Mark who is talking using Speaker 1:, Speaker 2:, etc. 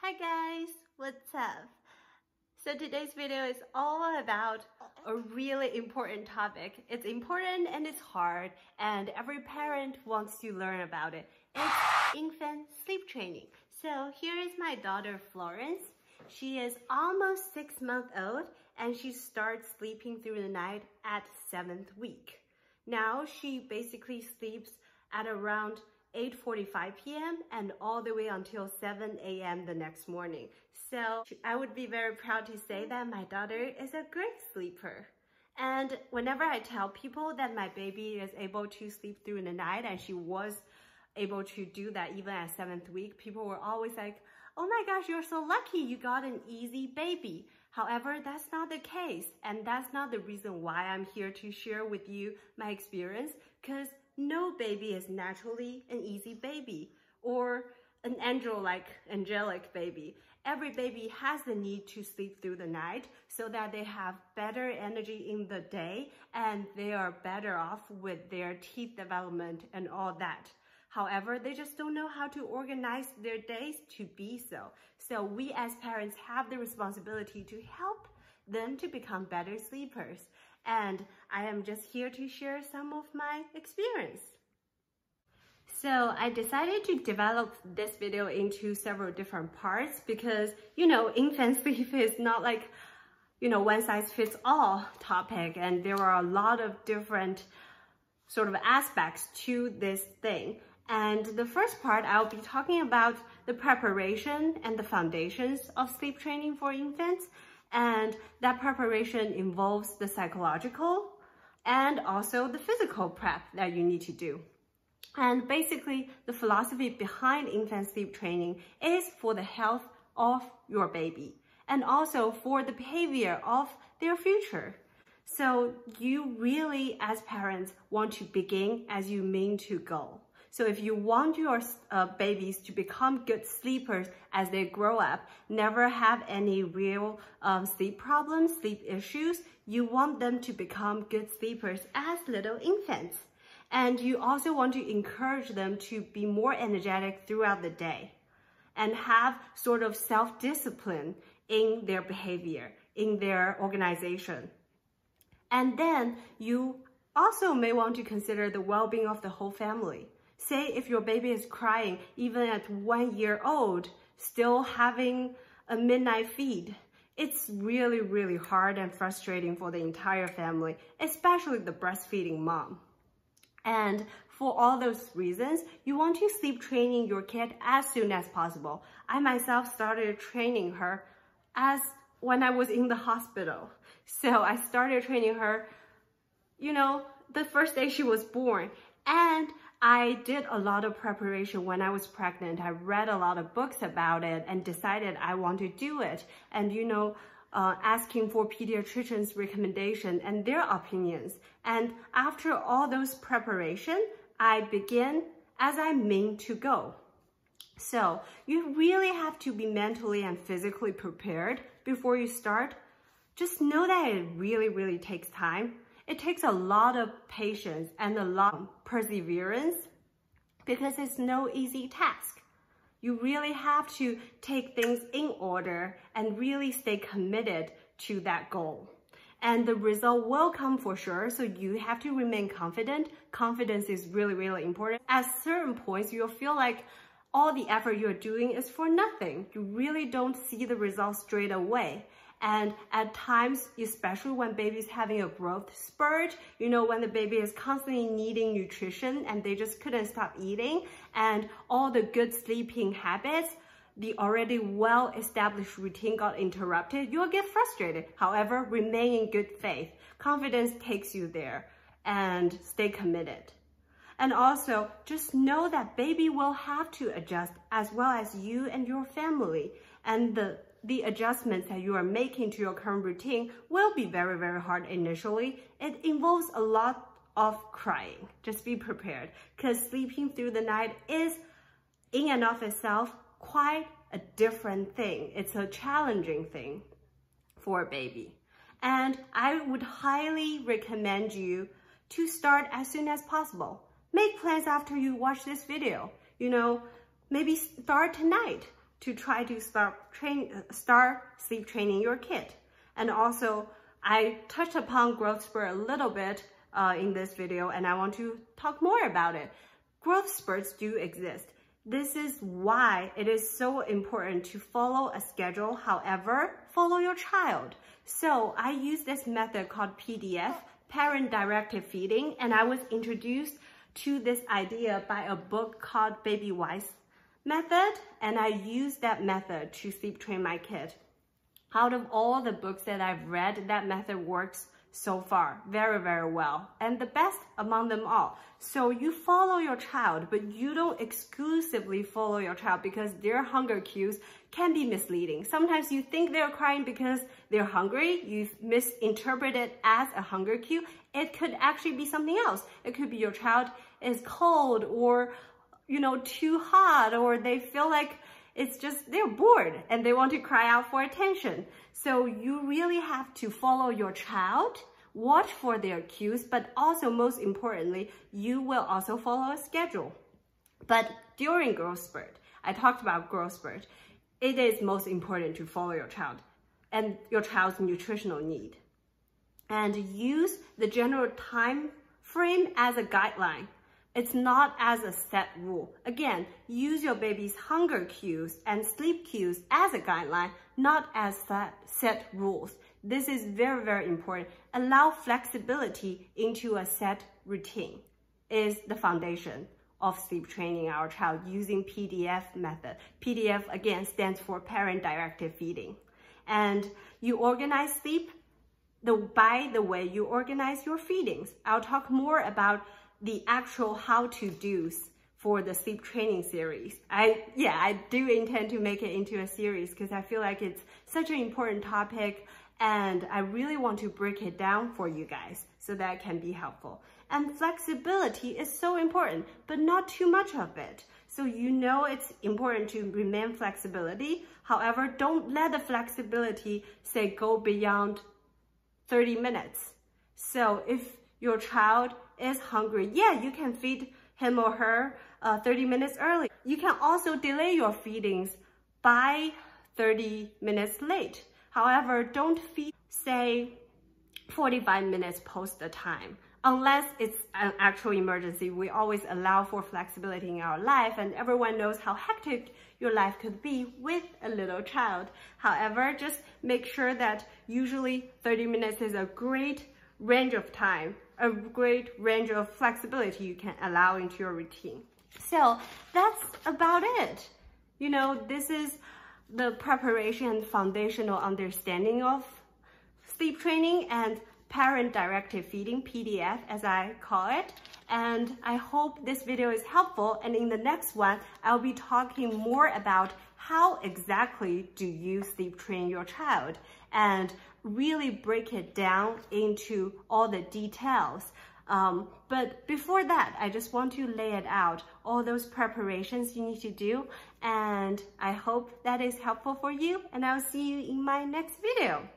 Speaker 1: Hi guys, what's up? So today's video is all about a really important topic. It's important and it's hard, and every parent wants to learn about it. It's infant sleep training. So here is my daughter Florence. She is almost 6 months old and she starts sleeping through the night at 7th week. Now she basically sleeps at around 8:45 p.m. and all the way until 7 a.m. the next morning. So I would be very proud to say that my daughter is a great sleeper. And whenever I tell people that my baby is able to sleep through the night, and she was able to do that even at 7th week, people were always like, oh my gosh, you're so lucky, you got an easy baby. However, that's not the case, and that's not the reason why I'm here to share with you my experience, because no baby is naturally an easy baby or an angelic baby. Every baby has the need to sleep through the night so that they have better energy in the day and they are better off with their teeth development and all that. However, they just don't know how to organize their days to be so. So we as parents have the responsibility to help them to become better sleepers. And I am just here to share some of my experience. So I decided to develop this video into several different parts because, infant sleep is not like, one size fits all topic, and there are a lot of different sort of aspects to this thing. And the first part, I'll be talking about the preparation and the foundations of sleep training for infants. And that preparation involves the psychological and also the physical prep that you need to do. And basically, the philosophy behind infant sleep training is for the health of your baby and also for the behavior of their future. So you really, as parents, want to begin as you mean to go. So if you want your babies to become good sleepers as they grow up, never have any real sleep problems, sleep issues, you want them to become good sleepers as little infants. And you also want to encourage them to be more energetic throughout the day and have sort of self-discipline in their behavior, in their organization. And then you also may want to consider the well-being of the whole family. Say if your baby is crying even at 1 year old, still having a midnight feed, it's really, really hard and frustrating for the entire family, especially the breastfeeding mom. And for all those reasons, you want to sleep training your kid as soon as possible. I myself started training her when I was in the hospital. So I started training her, the first day she was born. And I did a lot of preparation when I was pregnant. I read a lot of books about it and decided I want to do it. And, asking for pediatricians' recommendation and their opinions. And after all those preparation, I begin as I mean to go. So you really have to be mentally and physically prepared before you start. Just know that it really, really takes time. It takes a lot of patience and a lot of perseverance because it's no easy task. You really have to take things in order and really stay committed to that goal. And the result will come for sure, so you have to remain confident. Confidence is really, really important. At certain points, you'll feel like all the effort you're doing is for nothing. You really don't see the results straight away. And at times, especially when baby's having a growth spurt, when the baby is constantly needing nutrition and they just couldn't stop eating, and all the good sleeping habits, the already well-established routine got interrupted, you'll get frustrated. However, remain in good faith. Confidence takes you there, and stay committed. And also, just know that baby will have to adjust as well as you and your family. And the adjustments that you are making to your current routine will be very, very hard initially. It involves a lot of crying. Just be prepared, because sleeping through the night is, in and of itself, quite a different thing. It's a challenging thing for a baby. And I would highly recommend you to start as soon as possible. Make plans after you watch this video. Maybe start tonight to try to start sleep training your kid. And also, I touched upon growth spurt a little bit in this video, and I want to talk more about it. Growth spurts do exist. This is why it is so important to follow a schedule. However, follow your child. So I use this method called PDF, parent-directed feeding, and I was introduced to this idea by a book called Baby Wise Method, and I use that method to sleep train my kid. Out of all the books that I've read, that method works so far very, very well, and the best among them all. So you follow your child, but you don't exclusively follow your child because their hunger cues can be misleading. Sometimes you think they're crying because they're hungry. You've misinterpreted it as a hunger cue. It could actually be something else. It could be your child is cold or, too hot, or they feel like it's just they're bored and they want to cry out for attention. So you really have to follow your child, watch for their cues, but also most importantly, you will also follow a schedule. But during growth spurt, I talked about growth spurt, it is most important to follow your child and your child's nutritional need. And use the general time frame as a guideline. It's not as a set rule. Again, use your baby's hunger cues and sleep cues as a guideline, not as set rules. This is very, very important. Allow flexibility into a set routine is the foundation of sleep training our child using PDF method. PDF, again, stands for parent-directed feeding. And you organize sleep by the way you organize your feedings. I'll talk more about the actual how-to-dos for the sleep training series. I do intend to make it into a series because I feel like it's such an important topic and I really want to break it down for you guys so that it can be helpful. And flexibility is so important, but not too much of it. So it's important to remain flexibility. However, don't let the flexibility, say, go beyond 30 minutes. So if your child is hungry, you can feed him or her 30 minutes early. You can also delay your feedings by 30 minutes late. However, don't feed, say, 45 minutes post the time. Unless it's an actual emergency, we always allow for flexibility in our life, and everyone knows how hectic your life could be with a little child. However, just make sure that usually 30 minutes is a great range of time, a great range of flexibility you can allow into your routine. So that's about it. This is the preparation and foundational understanding of sleep training and parent-directed feeding, PDF as I call it. And I hope this video is helpful, and in the next one, I'll be talking more about how exactly do you sleep train your child and really break it down into all the details. But before that, I just want to lay it out, all those preparations you need to do, and I hope that is helpful for you, and I'll see you in my next video.